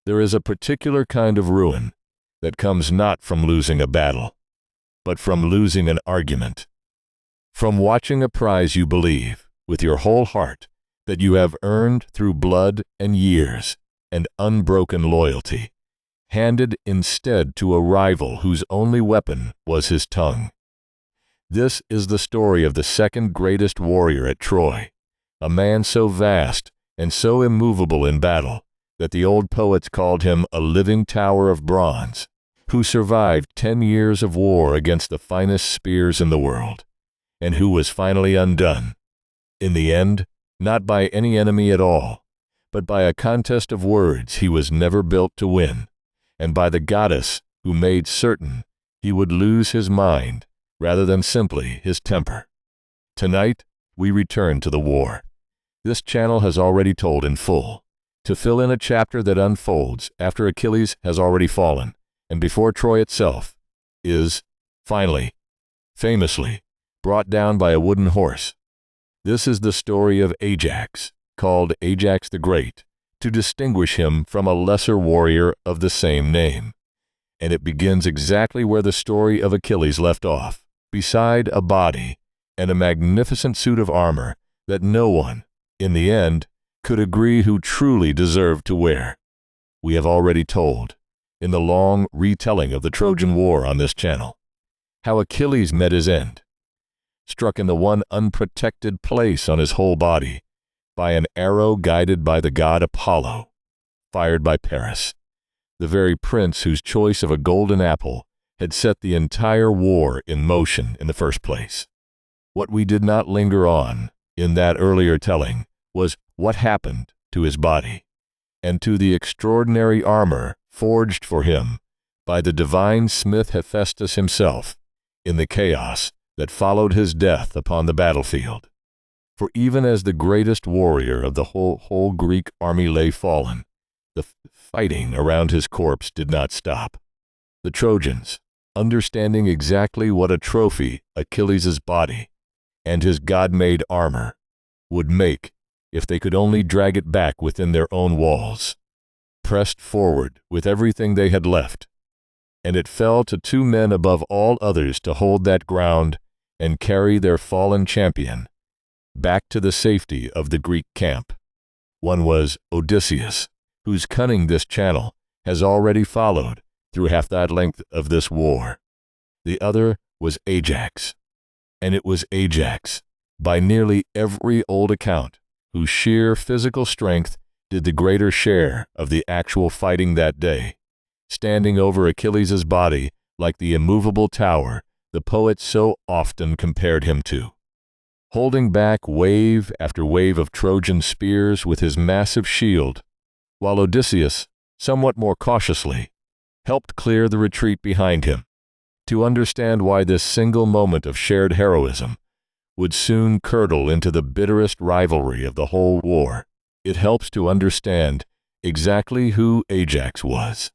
There is a particular kind of ruin that comes not from losing a battle, but from losing an argument. From watching a prize you believe, with your whole heart, that you have earned through blood and years and unbroken loyalty, handed instead to a rival whose only weapon was his tongue. This is the story of the second greatest warrior at Troy, a man so vast and so immovable in battle that the old poets called him a living tower of bronze, who survived 10 years of war against the finest spears in the world, and who was finally undone, in the end, not by any enemy at all, but by a contest of words he was never built to win, and by the goddess who made certain he would lose his mind rather than simply his temper. Tonight, we return to the war. This channel has already told in full, to fill in a chapter that unfolds after Achilles has already fallen, and before Troy itself is, finally, famously, brought down by a wooden horse. This is the story of Ajax, called Ajax the Great, to distinguish him from a lesser warrior of the same name. And it begins exactly where the story of Achilles left off, beside a body and a magnificent suit of armor that no one, in the end, could agree who truly deserved to wear. We have already told, in the long retelling of the Trojan War on this channel, how Achilles met his end, struck in the one unprotected place on his whole body by an arrow guided by the god Apollo, fired by Paris, the very prince whose choice of a golden apple had set the entire war in motion in the first place. What we did not linger on in that earlier telling was what happened to his body and to the extraordinary armor forged for him by the divine smith Hephaestus himself in the chaos that followed his death upon the battlefield. For even as the greatest warrior of the whole Greek army lay fallen, the fighting around his corpse did not stop. The Trojans, understanding exactly what a trophy Achilles' body and his god-made armor would make if they could only drag it back within their own walls, pressed forward with everything they had left, and it fell to 2 men above all others to hold that ground and carry their fallen champion back to the safety of the Greek camp. One was Odysseus, whose cunning this channel has already followed through half that length of this war. The other was Ajax, and it was Ajax, by nearly every old account, whose sheer physical strength did the greater share of the actual fighting that day, standing over Achilles' body like the immovable tower the poets so often compared him to, holding back wave after wave of Trojan spears with his massive shield, while Odysseus, somewhat more cautiously, helped clear the retreat behind him. To understand why this single moment of shared heroism would soon curdle into the bitterest rivalry of the whole war, it helps to understand exactly who Ajax was,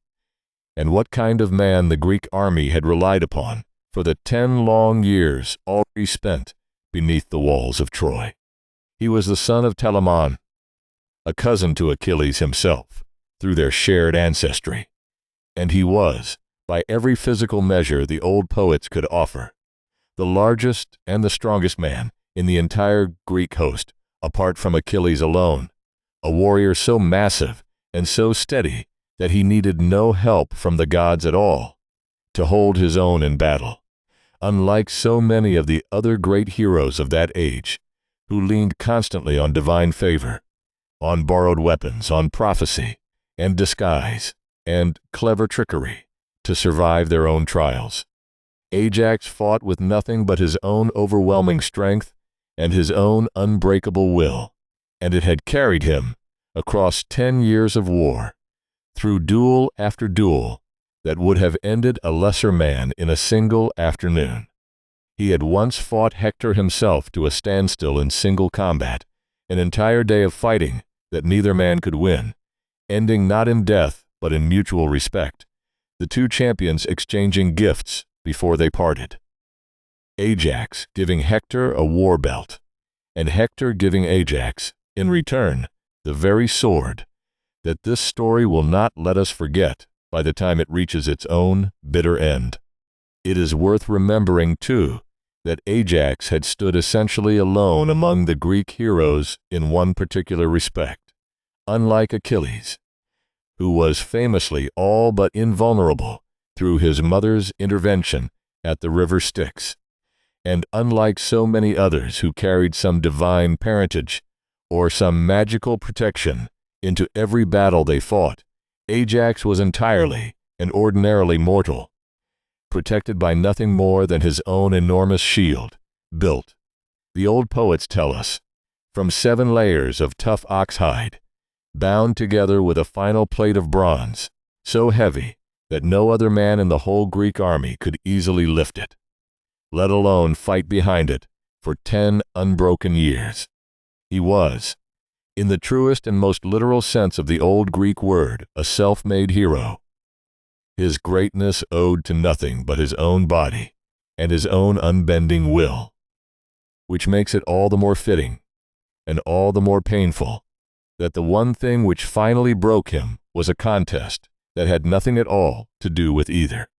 and what kind of man the Greek army had relied upon for the 10 long years already spent beneath the walls of Troy. He was the son of Telamon, a cousin to Achilles himself, through their shared ancestry, and he was, by every physical measure the old poets could offer, the largest and the strongest man in the entire Greek host, apart from Achilles alone, a warrior so massive and so steady that he needed no help from the gods at all to hold his own in battle, unlike so many of the other great heroes of that age, who leaned constantly on divine favor, on borrowed weapons, on prophecy and disguise and clever trickery to survive their own trials. Ajax fought with nothing but his own overwhelming strength and his own unbreakable will, and it had carried him across 10 years of war, through duel after duel that would have ended a lesser man in a single afternoon. He had once fought Hector himself to a standstill in single combat, an entire day of fighting that neither man could win, ending not in death but in mutual respect, the 2 champions exchanging gifts before they parted. Ajax giving Hector a war belt, and Hector giving Ajax, in return, the very sword that this story will not let us forget by the time it reaches its own bitter end. It is worth remembering, too, that Ajax had stood essentially alone among the Greek heroes in one particular respect, unlike Achilles, who was famously all but invulnerable through his mother's intervention at the river Styx, and unlike so many others who carried some divine parentage or some magical protection into every battle they fought, Ajax was entirely and ordinarily mortal, protected by nothing more than his own enormous shield, built, the old poets tell us, from 7 layers of tough oxhide, bound together with a final plate of bronze, so heavy that no other man in the whole Greek army could easily lift it, let alone fight behind it for 10 unbroken years. He was, in the truest and most literal sense of the old Greek word, a self-made hero. His greatness owed to nothing but his own body and his own unbending will, which makes it all the more fitting and all the more painful that the one thing which finally broke him was a contest that had nothing at all to do with either.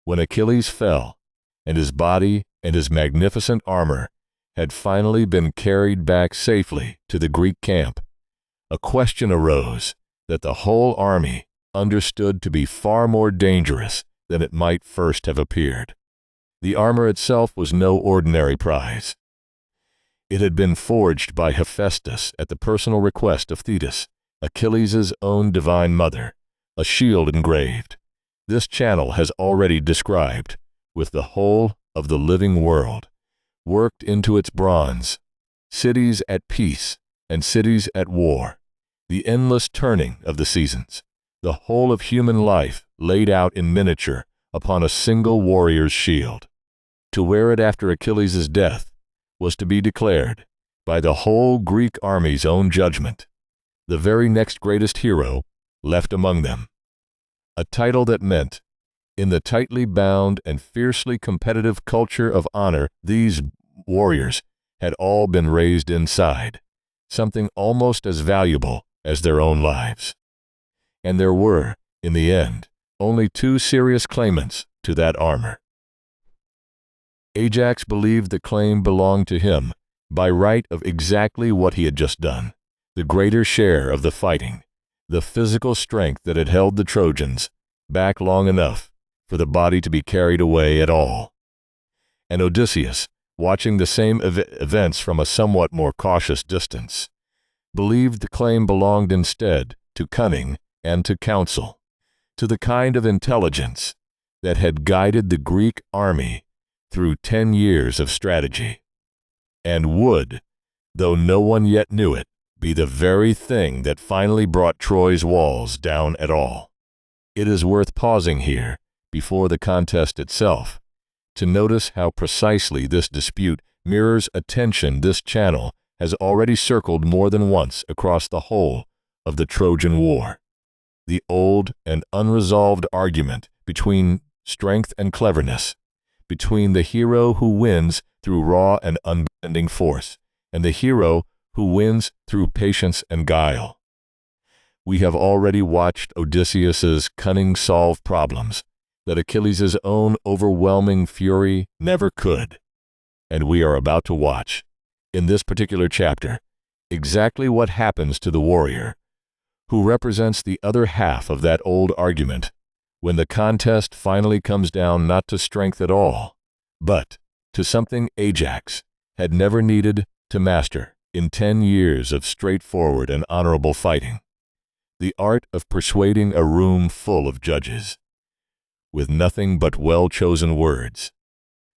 When Achilles fell, and his body and his magnificent armor had finally been carried back safely to the Greek camp, a question arose that the whole army understood to be far more dangerous than it might first have appeared. The armor itself was no ordinary prize. It had been forged by Hephaestus at the personal request of Thetis, Achilles' own divine mother, a shield engraved. This channel has already described, with the whole of the living world, worked into its bronze, cities at peace and cities at war, the endless turning of the seasons, the whole of human life laid out in miniature upon a single warrior's shield. To wear it after Achilles' death was to be declared, by the whole Greek army's own judgment, the very next greatest hero left among them. A title that meant, in the tightly bound and fiercely competitive culture of honor these warriors had all been raised inside, something almost as valuable as their own lives. And there were, in the end, only 2 serious claimants to that armor. Ajax believed the claim belonged to him by right of exactly what he had just done, the greater share of the fighting, the physical strength that had held the Trojans back long enough for the body to be carried away at all. And Odysseus, watching the same events from a somewhat more cautious distance, believed the claim belonged instead to cunning and to counsel, to the kind of intelligence that had guided the Greek army through 10 years of strategy, and would, though no one yet knew it, be the very thing that finally brought Troy's walls down at all. It is worth pausing here, before the contest itself, to notice how precisely this dispute mirrors a tension this channel has already circled more than once across the whole of the Trojan War. The old and unresolved argument between strength and cleverness, between the hero who wins through raw and unbending force, and the hero who wins through patience and guile. We have already watched Odysseus's cunning solve problems that Achilles' own overwhelming fury never could, and we are about to watch, in this particular chapter, exactly what happens to the warrior, who represents the other half of that old argument, when the contest finally comes down not to strength at all, but to something Ajax had never needed to master in 10 years of straightforward and honorable fighting: the art of persuading a room full of judges, with nothing but well-chosen words.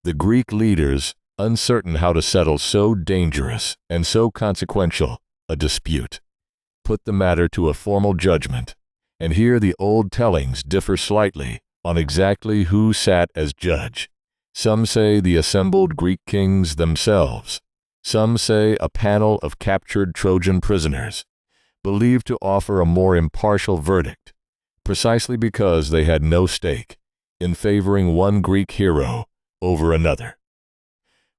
The Greek leaders, uncertain how to settle so dangerous and so consequential a dispute, put the matter to a formal judgment, and here the old tellings differ slightly on exactly who sat as judge. Some say the assembled Greek kings themselves. Some say a panel of captured Trojan prisoners, believed to offer a more impartial verdict, precisely because they had no stake in favoring one Greek hero over another.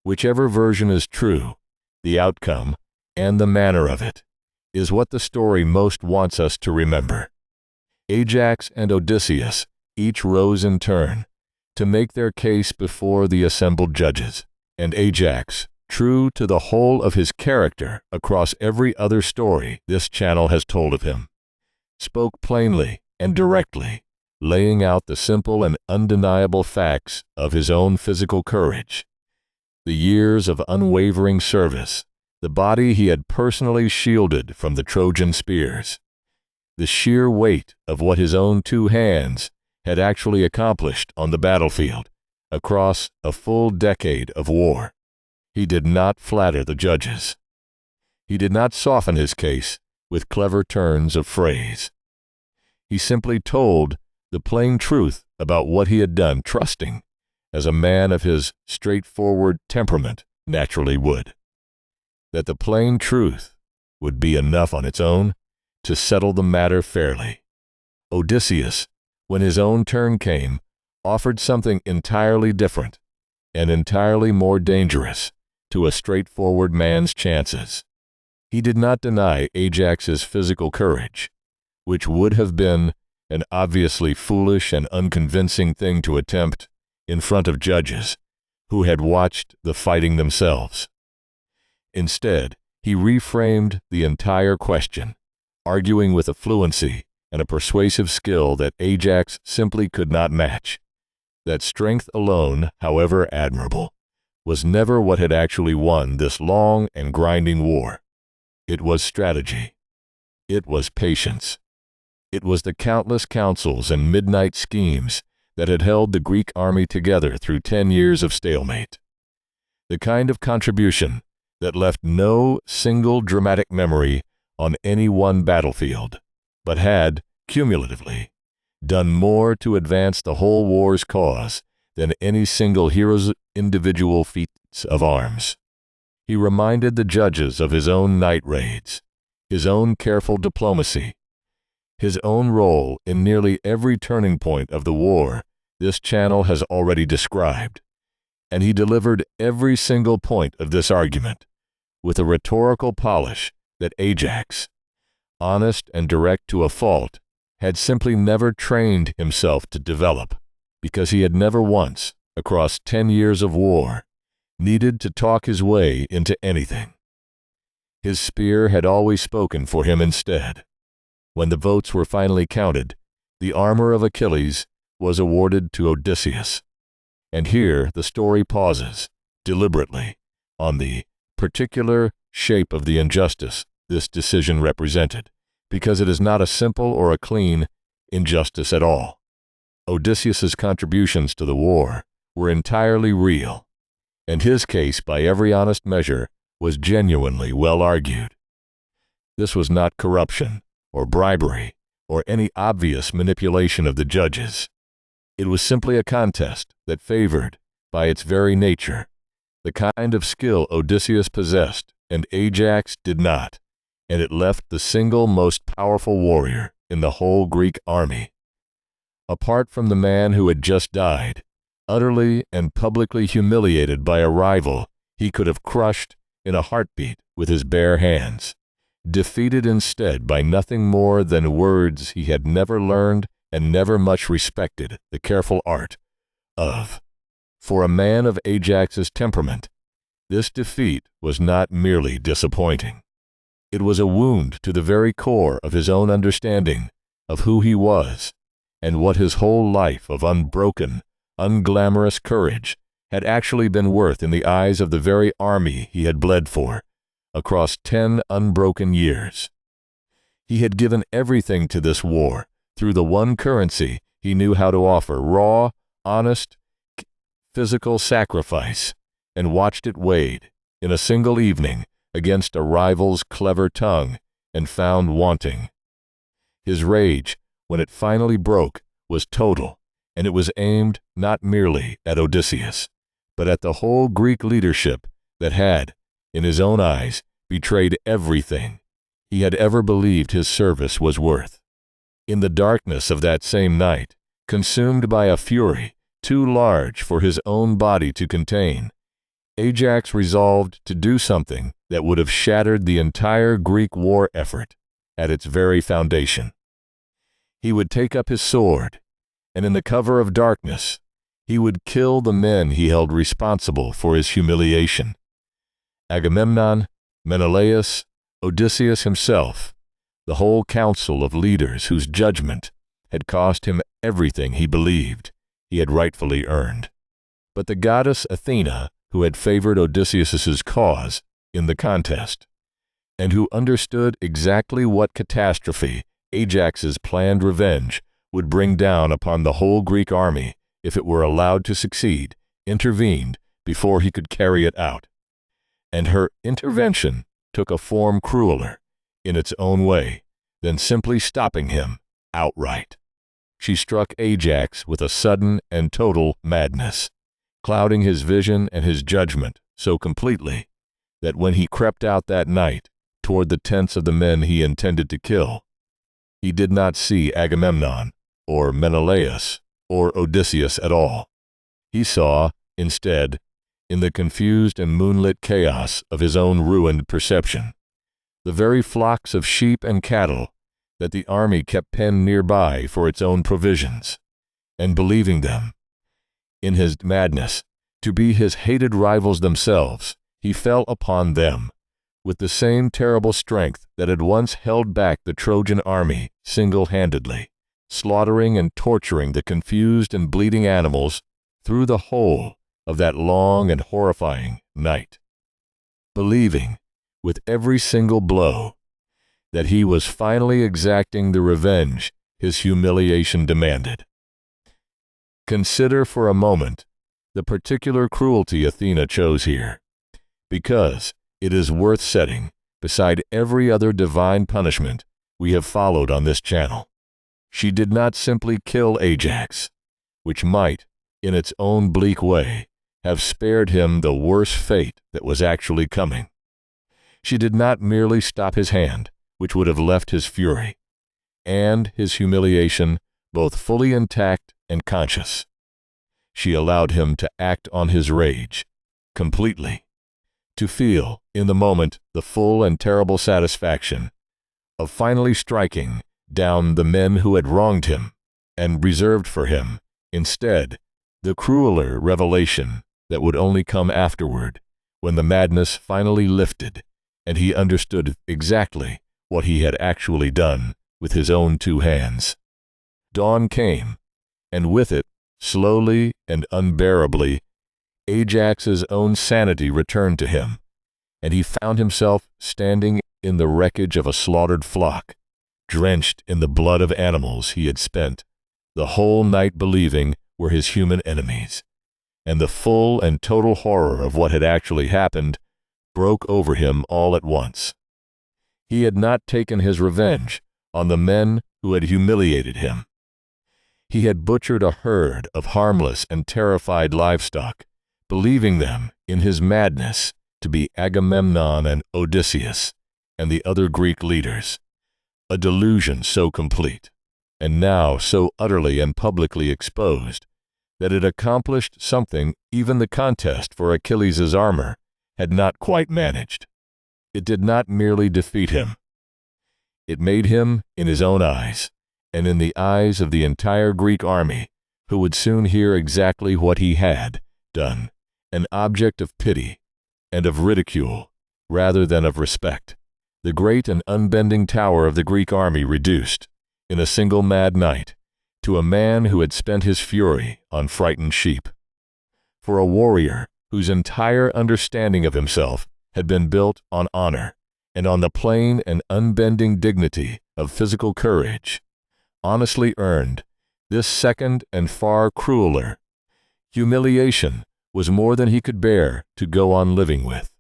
Whichever version is true, the outcome and the manner of it is what the story most wants us to remember. Ajax and Odysseus each rose in turn to make their case before the assembled judges, and Ajax, true to the whole of his character across every other story this channel has told of him, spoke plainly and directly, laying out the simple and undeniable facts of his own physical courage. The years of unwavering service, the body he had personally shielded from the Trojan spears, the sheer weight of what his own two hands had actually accomplished on the battlefield across a full decade of war. He did not flatter the judges. He did not soften his case with clever turns of phrase. He simply told the plain truth about what he had done, trusting, as a man of his straightforward temperament naturally would, that the plain truth would be enough on its own to settle the matter fairly. Odysseus, when his own turn came, offered something entirely different and entirely more dangerous to a straightforward man's chances. He did not deny Ajax's physical courage, which would have been an obviously foolish and unconvincing thing to attempt in front of judges who had watched the fighting themselves. Instead, he reframed the entire question, arguing with a fluency and a persuasive skill that Ajax simply could not match. That strength alone, however admirable, was never what had actually won this long and grinding war. It was strategy. It was patience. It was the countless counsels and midnight schemes that had held the Greek army together through 10 years of stalemate. The kind of contribution that left no single dramatic memory on any one battlefield, but had, cumulatively, done more to advance the whole war's cause than any single hero's individual feats of arms. He reminded the judges of his own night raids, his own careful diplomacy, his own role in nearly every turning point of the war this channel has already described, and he delivered every single point of this argument with a rhetorical polish that Ajax, honest and direct to a fault, had simply never trained himself to develop, because he had never once, across 10 years of war, needed to talk his way into anything. His spear had always spoken for him instead. When the votes were finally counted, the armor of Achilles was awarded to Odysseus. And here the story pauses, deliberately, on the particular shape of the injustice this decision represented, because it is not a simple or a clean injustice at all. Odysseus's contributions to the war were entirely real, and his case, by every honest measure, was genuinely well argued. This was not corruption, or bribery, or any obvious manipulation of the judges. It was simply a contest that favored, by its very nature, the kind of skill Odysseus possessed and Ajax did not, and it left the single most powerful warrior in the whole Greek army. Apart from the man who had just died, utterly and publicly humiliated by a rival he could have crushed in a heartbeat with his bare hands, defeated instead by nothing more than words he had never learned and never much respected the careful art of. For a man of Ajax's temperament, this defeat was not merely disappointing. It was a wound to the very core of his own understanding of who he was and what his whole life of unbroken, unglamorous courage had actually been worth in the eyes of the very army he had bled for across 10 unbroken years. He had given everything to this war through the one currency he knew how to offer: raw, honest, physical sacrifice, and watched it weighed in a single evening against a rival's clever tongue and found wanting. His rage, when it finally broke, was total, and it was aimed not merely at Odysseus, but at the whole Greek leadership that had, in his own eyes, betrayed everything he had ever believed his service was worth. In the darkness of that same night, consumed by a fury too large for his own body to contain, Ajax resolved to do something that would have shattered the entire Greek war effort at its very foundation. He would take up his sword, and in the cover of darkness, he would kill the men he held responsible for his humiliation. Agamemnon, Menelaus, Odysseus himself, the whole council of leaders whose judgment had cost him everything he believed he had rightfully earned. But the goddess Athena, who had favored Odysseus's cause in the contest, and who understood exactly what catastrophe Ajax's planned revenge would bring down upon the whole Greek army if it were allowed to succeed, intervened before he could carry it out. And her intervention took a form crueler, in its own way, than simply stopping him outright. She struck Ajax with a sudden and total madness, clouding his vision and his judgment so completely that when he crept out that night toward the tents of the men he intended to kill, he did not see Agamemnon or Menelaus or Odysseus at all. He saw, instead, in the confused and moonlit chaos of his own ruined perception, the very flocks of sheep and cattle that the army kept penned nearby for its own provisions, and believing them, in his madness, to be his hated rivals themselves, he fell upon them with the same terrible strength that had once held back the Trojan army single-handedly, slaughtering and torturing the confused and bleeding animals through the whole of that long and horrifying night, believing, with every single blow, that he was finally exacting the revenge his humiliation demanded. Consider for a moment the particular cruelty Athena chose here, because it is worth setting beside every other divine punishment we have followed on this channel. She did not simply kill Ajax, which might, in its own bleak way, have spared him the worse fate that was actually coming. She did not merely stop his hand, which would have left his fury and his humiliation both fully intact and conscious. She allowed him to act on his rage completely, to feel, in the moment, the full and terrible satisfaction of finally striking down the men who had wronged him, and reserved for him, instead, the crueler revelation that would only come afterward, when the madness finally lifted, and he understood exactly what he had actually done with his own two hands. Dawn came, and with it, slowly and unbearably, Ajax's own sanity returned to him, and he found himself standing in the wreckage of a slaughtered flock, drenched in the blood of animals he had spent the whole night believing were his human enemies, and the full and total horror of what had actually happened broke over him all at once. He had not taken his revenge on the men who had humiliated him. He had butchered a herd of harmless and terrified livestock, believing them, in his madness, to be Agamemnon and Odysseus and the other Greek leaders, a delusion so complete, and now so utterly and publicly exposed, that it accomplished something even the contest for Achilles' armor had not quite managed. It did not merely defeat him. It made him, in his own eyes, and in the eyes of the entire Greek army, who would soon hear exactly what he had done, an object of pity and of ridicule rather than of respect, the great and unbending tower of the Greek army reduced, in a single mad night, to a man who had spent his fury on frightened sheep. For a warrior whose entire understanding of himself had been built on honor and on the plain and unbending dignity of physical courage, honestly earned, this second and far crueler humiliation was more than he could bear to go on living with.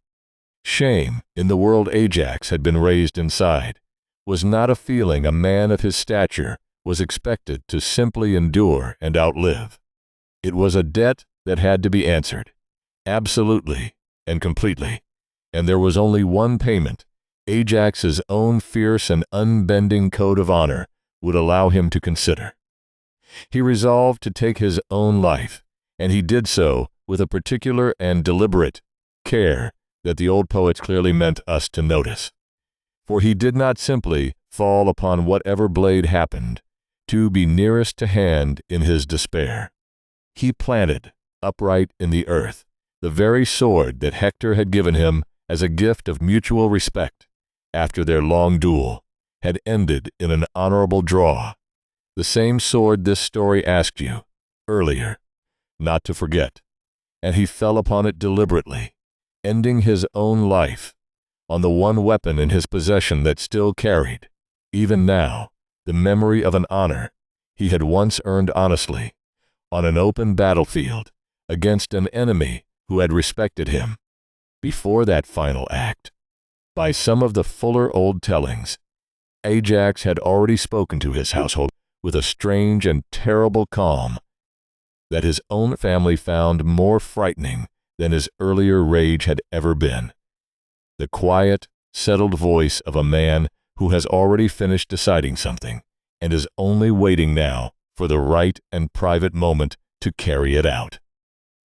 Shame, in the world Ajax had been raised inside, was not a feeling a man of his stature was expected to simply endure and outlive. It was a debt that had to be answered, absolutely and completely, and there was only one payment Ajax's own fierce and unbending code of honor would allow him to consider. He resolved to take his own life, and he did so with a particular and deliberate care that the old poets clearly meant us to notice. For he did not simply fall upon whatever blade happened to be nearest to hand in his despair. He planted, upright in the earth, the very sword that Hector had given him as a gift of mutual respect after their long duel had ended in an honorable draw. The same sword this story asked you, earlier, not to forget, and he fell upon it deliberately, ending his own life on the one weapon in his possession that still carried, even now, the memory of an honor he had once earned honestly, on an open battlefield, against an enemy who had respected him. Before that final act, by some of the fuller old tellings, Ajax had already spoken to his household with a strange and terrible calm that his own family found more frightening than his earlier rage had ever been. The quiet, settled voice of a man who has already finished deciding something and is only waiting now for the right and private moment to carry it out.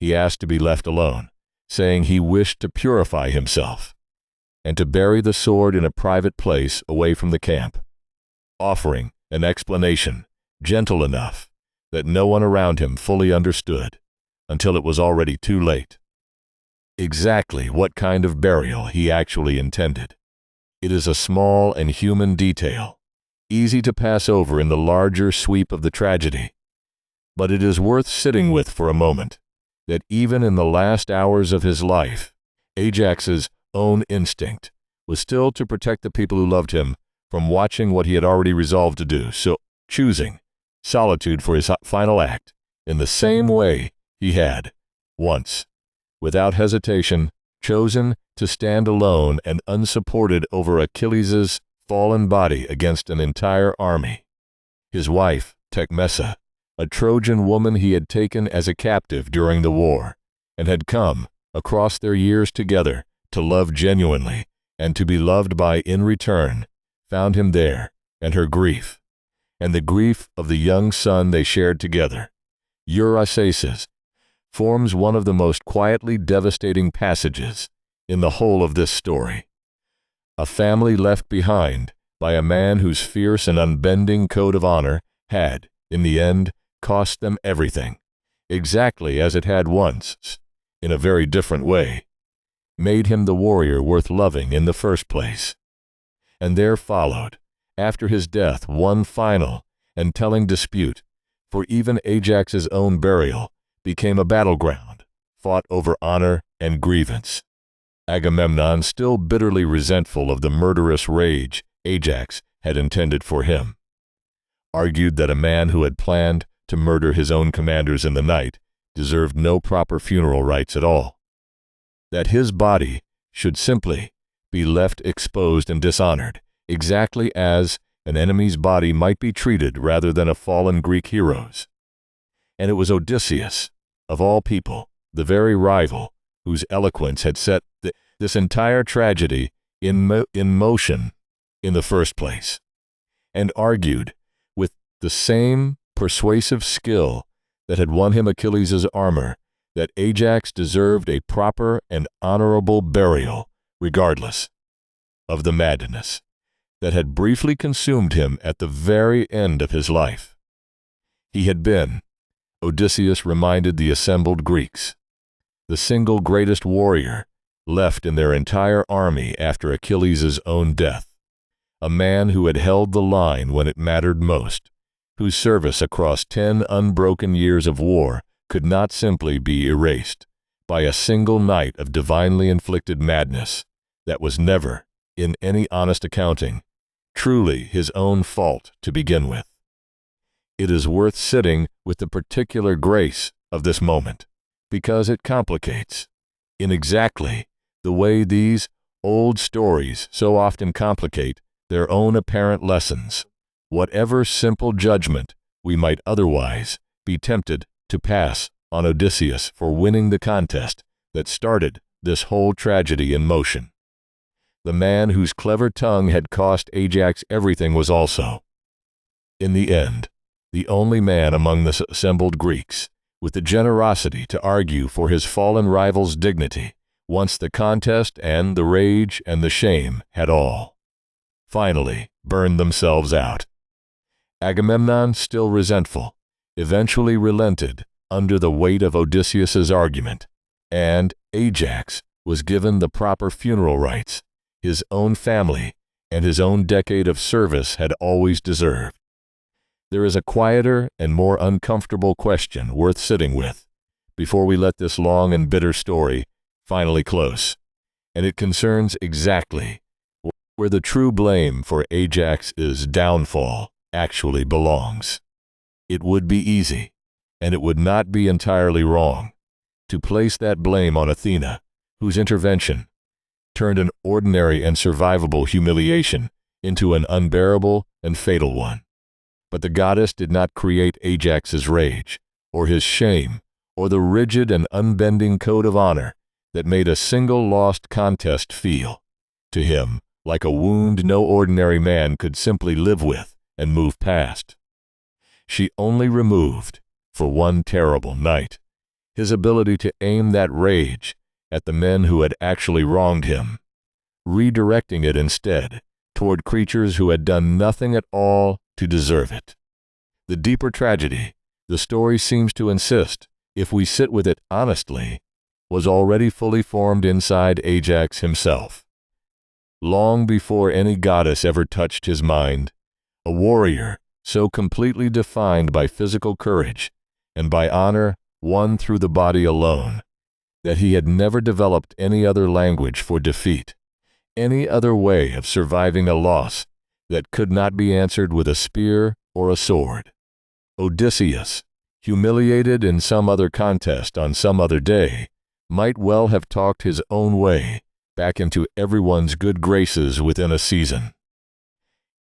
He asked to be left alone, saying he wished to purify himself and to bury the sword in a private place away from the camp, offering an explanation gentle enough that no one around him fully understood until it was already too late. Exactly what kind of burial he actually intended. It is a small and human detail, easy to pass over in the larger sweep of the tragedy, but it is worth sitting with for a moment, that even in the last hours of his life, Ajax's own instinct was still to protect the people who loved him from watching what he had already resolved to do, so choosing solitude for his final act in the same way he had, once, without hesitation, chosen to stand alone and unsupported over Achilles' fallen body against an entire army. His wife, Tecmessa, a Trojan woman he had taken as a captive during the war, and had come, across their years together, to love genuinely, and to be loved by in return, found him there, and her grief, and the grief of the young son they shared together, Odysseus, forms one of the most quietly devastating passages in the whole of this story. A family left behind by a man whose fierce and unbending code of honor had, in the end, cost them everything, exactly as it had once, in a very different way, made him the warrior worth loving in the first place. And there followed, after his death, one final and telling dispute, for even Ajax's own burial became a battleground, fought over honor and grievance. Agamemnon, still bitterly resentful of the murderous rage Ajax had intended for him, argued that a man who had planned to murder his own commanders in the night deserved no proper funeral rites at all, that his body should simply be left exposed and dishonored, exactly as an enemy's body might be treated rather than a fallen Greek hero's. And it was Odysseus, of all people, the very rival, whose eloquence had set this entire tragedy in motion in the first place, and argued with the same persuasive skill that had won him Achilles' armor that Ajax deserved a proper and honorable burial, regardless of the madness that had briefly consumed him at the very end of his life. He had been, Odysseus reminded the assembled Greeks, the single greatest warrior left in their entire army after Achilles' own death, a man who had held the line when it mattered most, whose service across 10 unbroken years of war could not simply be erased by a single night of divinely inflicted madness that was never, in any honest accounting, truly his own fault to begin with. It is worth sitting with the particular grace of this moment, because it complicates, in exactly the way these old stories so often complicate their own apparent lessons, whatever simple judgment we might otherwise be tempted to pass on Odysseus for winning the contest that started this whole tragedy in motion. The man whose clever tongue had cost Ajax everything was also, in the end, the only man among the assembled Greeks with the generosity to argue for his fallen rival's dignity once the contest and the rage and the shame had all, finally, burned themselves out. Agamemnon, still resentful, eventually relented under the weight of Odysseus's argument, and Ajax was given the proper funeral rites his own family and his own decade of service had always deserved. There is a quieter and more uncomfortable question worth sitting with before we let this long and bitter story finally close, and it concerns exactly where the true blame for Ajax's downfall actually belongs. It would be easy, and it would not be entirely wrong, to place that blame on Athena, whose intervention turned an ordinary and survivable humiliation into an unbearable and fatal one. But the goddess did not create Ajax's rage, or his shame, or the rigid and unbending code of honor that made a single lost contest feel, to him, like a wound no ordinary man could simply live with and move past. She only removed, for one terrible night, his ability to aim that rage at the men who had actually wronged him, redirecting it instead toward creatures who had done nothing at all to deserve it. The deeper tragedy, the story seems to insist, if we sit with it honestly, was already fully formed inside Ajax himself. Long before any goddess ever touched his mind, a warrior so completely defined by physical courage and by honor won through the body alone, that he had never developed any other language for defeat, any other way of surviving a loss that could not be answered with a spear or a sword. Odysseus, humiliated in some other contest on some other day, might well have talked his own way back into everyone's good graces within a season.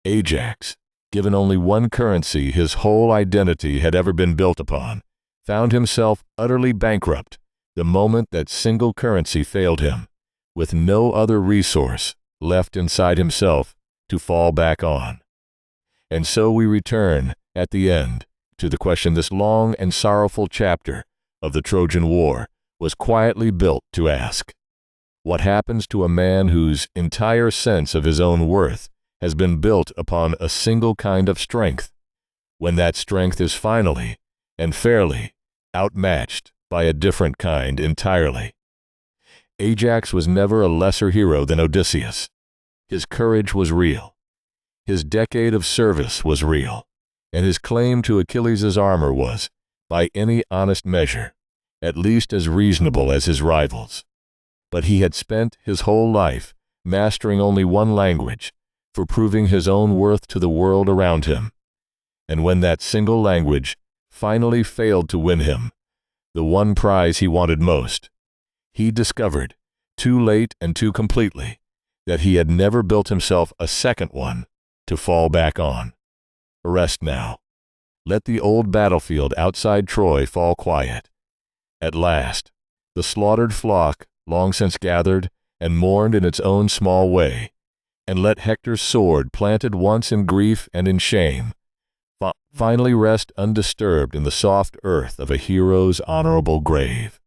Ajax, given only one currency his whole identity had ever been built upon, found himself utterly bankrupt the moment that single currency failed him, with no other resource left inside himself to fall back on. And so we return, at the end, to the question this long and sorrowful chapter of the Trojan War was quietly built to ask. What happens to a man whose entire sense of his own worth has been built upon a single kind of strength, when that strength is finally and fairly outmatched by a different kind entirely? Ajax was never a lesser hero than Odysseus. His courage was real. His decade of service was real, and his claim to Achilles' armor was, by any honest measure, at least as reasonable as his rivals. But he had spent his whole life mastering only one language for proving his own worth to the world around him. And when that single language finally failed to win him the one prize he wanted most, he discovered, too late and too completely, that he had never built himself a second one to fall back on. Rest now. Let the old battlefield outside Troy fall quiet. At last, the slaughtered flock, long since gathered and mourned in its own small way, and let Hector's sword, planted once in grief and in shame, finally rest undisturbed in the soft earth of a hero's honorable grave.